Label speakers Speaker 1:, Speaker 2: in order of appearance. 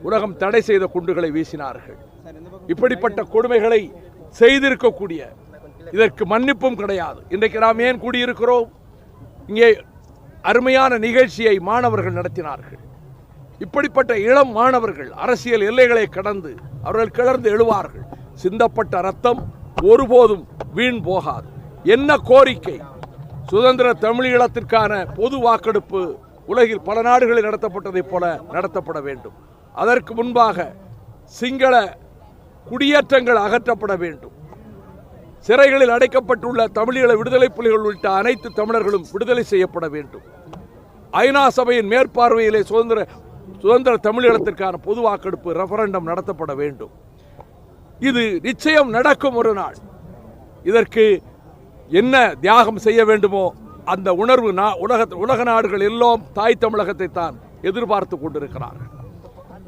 Speaker 1: உலகம் தடை செய்த குண்டுகளை வீசினார்கள். இப்படிப்பட்ட கொடுமைகளை செய்திருக்கக்கூடிய இதற்கு மன்னிப்பும் கிடையாது. இன்றைக்கு நாம் ஏன் கூடியிருக்கிறோம்? இங்கே அருமையான நிகழ்ச்சியை மாணவர்கள் நடத்தினார்கள். இப்படிப்பட்ட இளம் மாணவர்கள் அரசியல் எல்லைகளை கடந்து அவர்கள் கிளர்ந்து எழுவார்கள். சிந்தப்பட்ட ரத்தம் ஒருபோதும் வீண் போகாது. என்ன கோரிக்கை? சுதந்திர தமிழீழத்திற்கான பொது வாக்கெடுப்பு உலகில் பல நாடுகளில் நடத்தப்பட்டதைப் போல நடத்தப்பட வேண்டும். அதற்கு முன்பாக சிங்கள குடியேற்றங்கள் அகற்றப்பட வேண்டும். சிறைகளில் அடைக்கப்பட்டுள்ள தமிழீழ விடுதலை புலிகள் உள்ளிட்ட அனைத்து தமிழர்களும் விடுதலை செய்யப்பட வேண்டும். ஐநா சபையின் மேற்பார்வையிலே சுதந்திர தமிழீழத்திற்கான பொது வாக்கெடுப்பு ரெஃபரண்டம் நடத்தப்பட வேண்டும். இது நிச்சயம் நடக்கும் ஒரு நாள். இதற்கு என்ன தியாகம் செய்ய வேண்டுமோ அந்த உணர்வு உலக நாடுகள் எல்லாம் தாய் தமிழகத்தை தான் எதிர்பார்த்து கொண்டிருக்கிறார்கள்.